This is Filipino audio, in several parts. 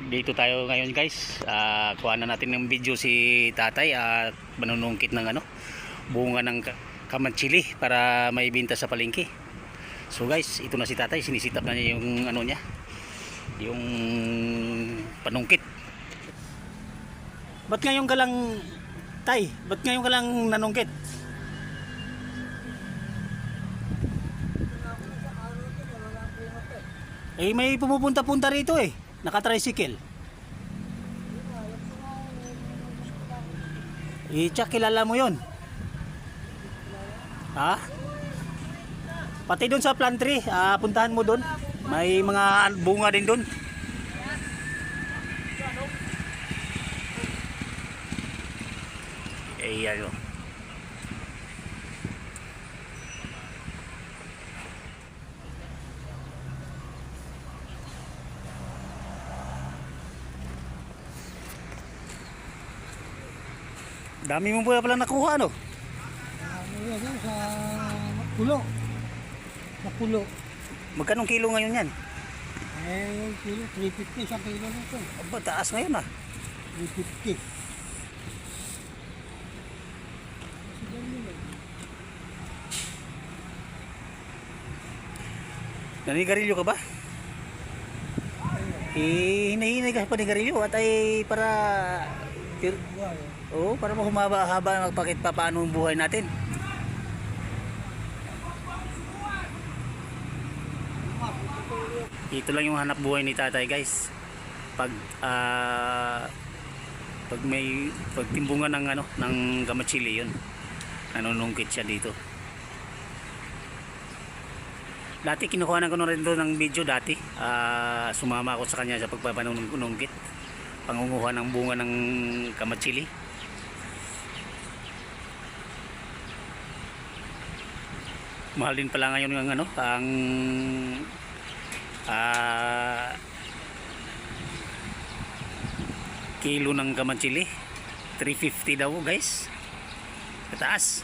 Dito tayo ngayon guys. Kuha na natin ng video si tatay at manunungkit ng bunga ng kamantsili para may binta sa palengke. So guys, ito na si tatay, sinisitap na niya yung niya, yung panungkit. Ba't ngayon ka lang, tay? Ba't ngayon ka lang nanungkit? Eh may pumupunta-punta rito eh, naka-tricycle. Tsak, kilala mo yon? Ha? Pati doon sa plantry, puntahan mo doon. May mga bunga din doon. Eh, ano. Dami mo pala nakuha, no? Sa pulo. Sa pulo. Magkanong kilo ngayon yan? Eh, kilo, 350 sa kilo nito. Aba, taas ngayon 350. Nanigarilyo ka ba? Hinahinay ka pa nigarilyo at ay para para mahumaba-haba magpakit pa paano ang buhay natin. Ito lang yung hanap buhay ni tatay guys. Pag may pagtimbungan ng kamatsili yun. Nanunungkit siya dito. Dati kinukuhanan ko na rin doon ng video dati. Sumama ako sa kanya sa pagpapanungkit. Pangunguha ng bunga ng kamatsili. Mahal din pala ngayon ng ang kilo ng kamatsili. 350 daw guys. Kataas.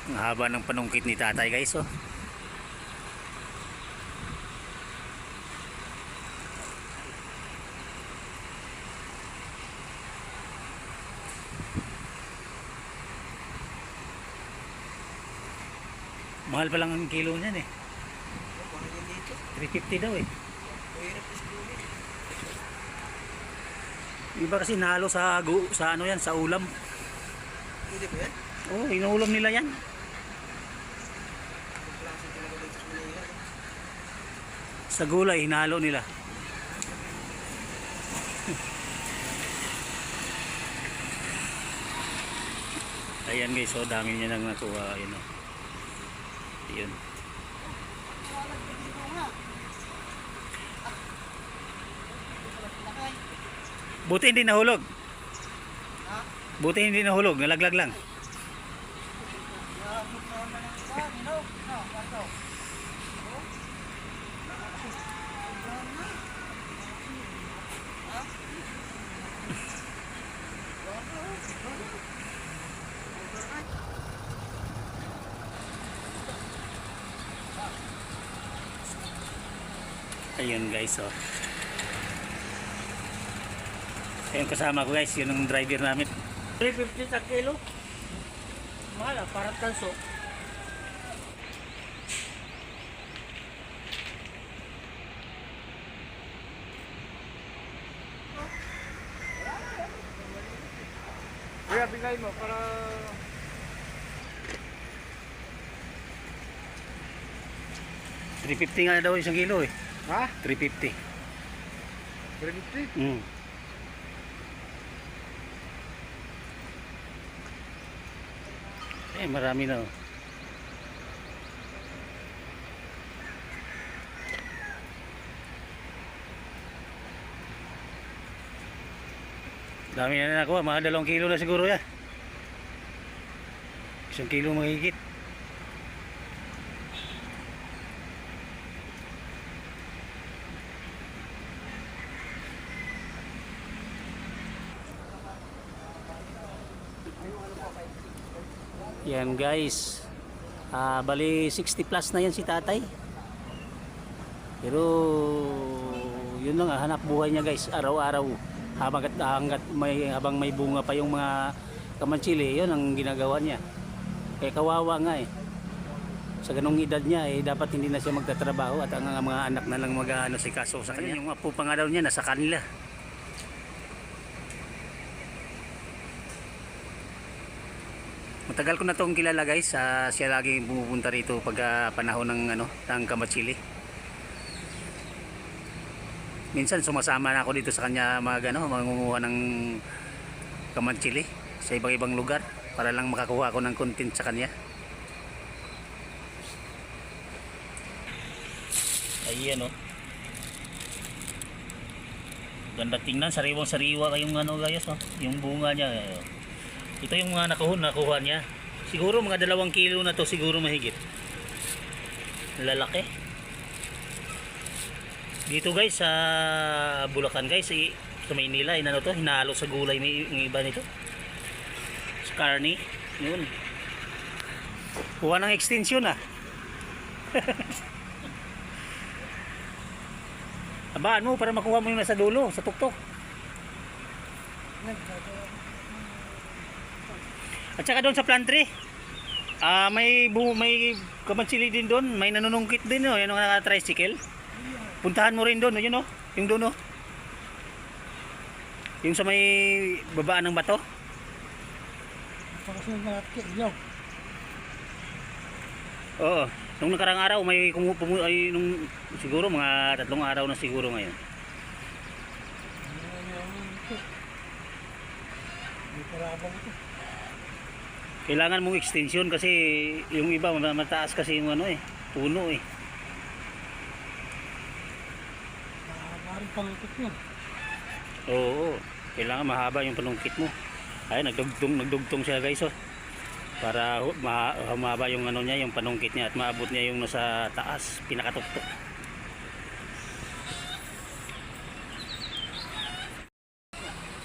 Ang haba ng panungkit ni tatay guys, oh. Mahal pa lang ang kilo niyan eh. 350 daw eh. Iba kasi nalo sa yan, sa ulam. Pwede ba yan? Oh, inuulam nila yan. Sa gulay, hinalo nila. Ayan guys, so dami niya nang nakuha. Ayan, oh. Ayan. Buti hindi nahulog. Buti hindi nahulog, nalaglag lang. Ayun guys, oh. Ayun kasama ko guys, yun ang driver namin. 350 sa kilo. Mahal parang tanso. Kaya bigay mo para 350 nga daw isang kilo eh. ha? 350. 350? Eh, marami na, oh. Dami na nakuha, mga 2 kilo na siguro yan. 1 kilo mahigit. Yan guys. Bali 60 plus na yan si tatay. Pero yun lang, hanap buhay niya guys, araw-araw. Habang may bunga pa yung mga kamantsili, yun ang ginagawa niya. Kaya kawawa nga eh. Sa ganung edad niya dapat hindi na siya magtatrabaho at ang mga anak na lang mag-ano si kaso sa kanya. Yung apo pa nga daw niya nasa kanila. Matagal ko na tong kilala guys. Siya lagi pumupunta rito pag panahon ng ng kamatsili. Minsan sumasama na ako dito sa kanya mangunguha ng kamatsili sa ibang lugar para lang makakuha ako ng content sa kanya. Ayan oh. Ganda tingnan, sariwang-sariwa kayong guys oh. Yung bunga niya. Ito yung mga nakuha niya. Siguro mga 2 kilo na to siguro mahigit. Lalaki. Dito guys sa Bulacan guys, sa Maynila, hinalo sa gulay may iba nito. Sa karni, yun. Kuha ng extension ah. Abaan mo para makuha mo yung nasa dulo, sa tuktok. At saka doon sa plantry, may kamatsili din doon, may nanunungkit din oh, yung naka-tricycle. Puntahan mo rin doon, yun oh, yung doon oh. Yung sa may babaan ng bato. Oo, nung nakarang araw may nung siguro mga 3 araw na siguro ngayon. Kailangan mong extension kasi yung iba mataas kasi yung puno eh. Panungkit mo. Oo, kailangan mahaba yung panungkit mo. Ay, nagdugtong siya guys oh. Para humaba yung niya, yung panungkit niya at maabot niya yung nasa taas, pinakatuktok.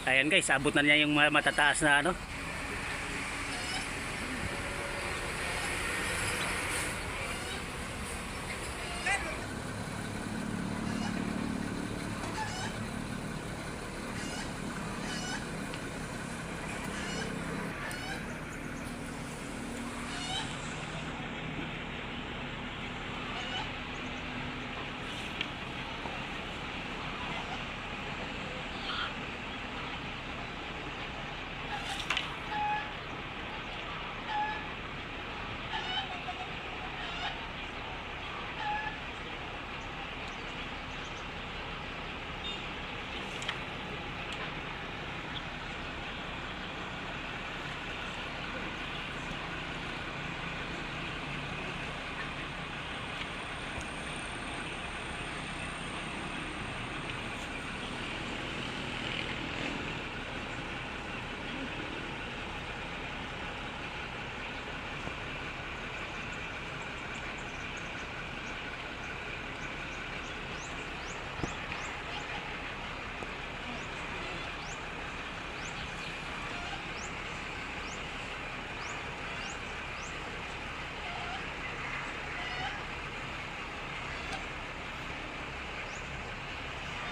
Ayan guys, abot na niya yung matataas na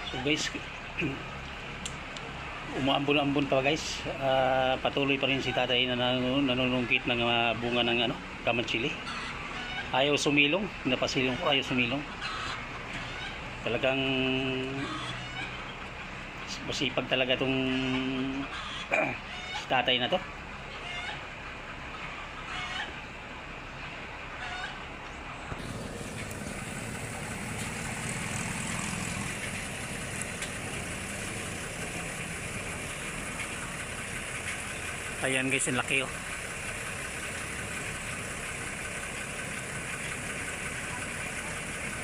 So guys, umaambon-ambon pa guys. Patuloy pa rin si tatay na nanunungkit ng bunga ng kamatsili. Ayaw sumilong, napasilong ko, ayaw sumilong. Talagang masipag talaga tong si tatay na to. Ayan guys, ang laki oh.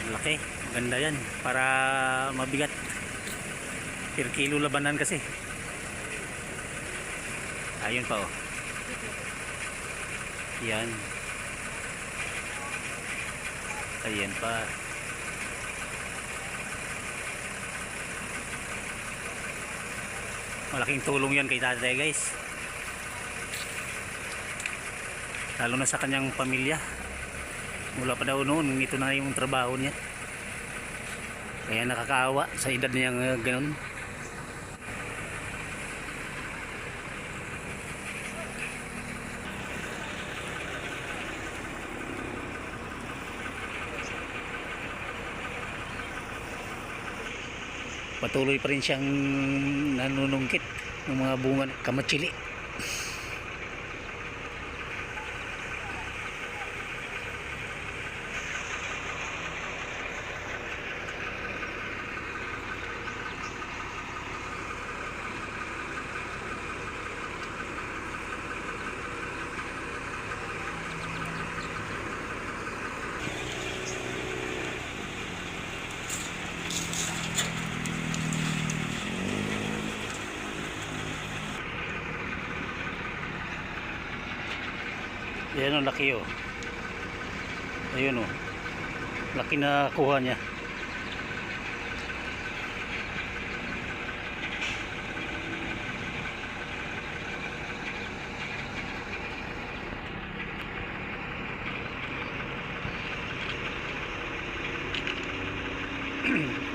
Ang laki, ganda yan. Para mabigat. Per kilo labanan kasi. Ayun pa oh. Yan. Ayan pa. Malaking tulong yan kay tatay guys. lalo na sa kanyang pamilya. Mula pa daw noon, ito na yung trabaho niya, kaya nakakaawa sa edad niya ganun. Patuloy pa rin siyang nanunungkit ng mga bunga ng kamatsili. Yan ang laki oh. Ayun oh. Laki na kuha niya.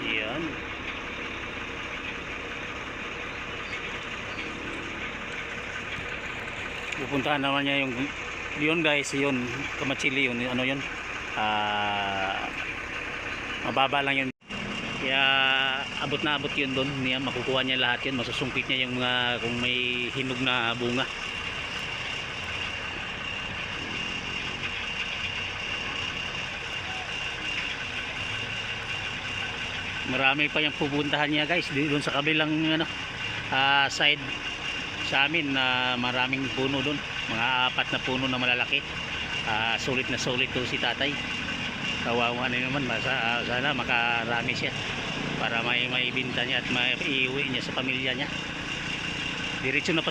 Yan. Pupuntahan naman niya yung yun guys, yun kamatsili yun, ano yun, mababa lang yun, kaya abot na abot yun doon niya, makukuha niya lahat yun, masusungkit niya yung mga kung may hinog na bunga. Marami pa yung pupuntahan niya guys doon sa kabilang ano, side sa amin, na maraming puno doon, mga 4 na puno na malalaki. Sulit na sulit to si tatay, kawawa na naman. Sana makarami siya para may binta niya at may iuwi niya sa pamilya niya. Diretso na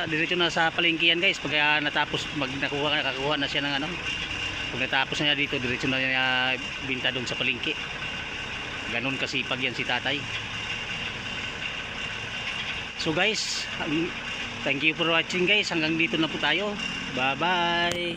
diretso na sa palengke yan guys, pag natapos nakakuha na siya ng ano, pag natapos na niya dito, diretso na niya binta doon sa palengke. Ganun kasipag yan si tatay. So guys, thank you for watching guys. Hanggang dito na po tayo. Bye bye.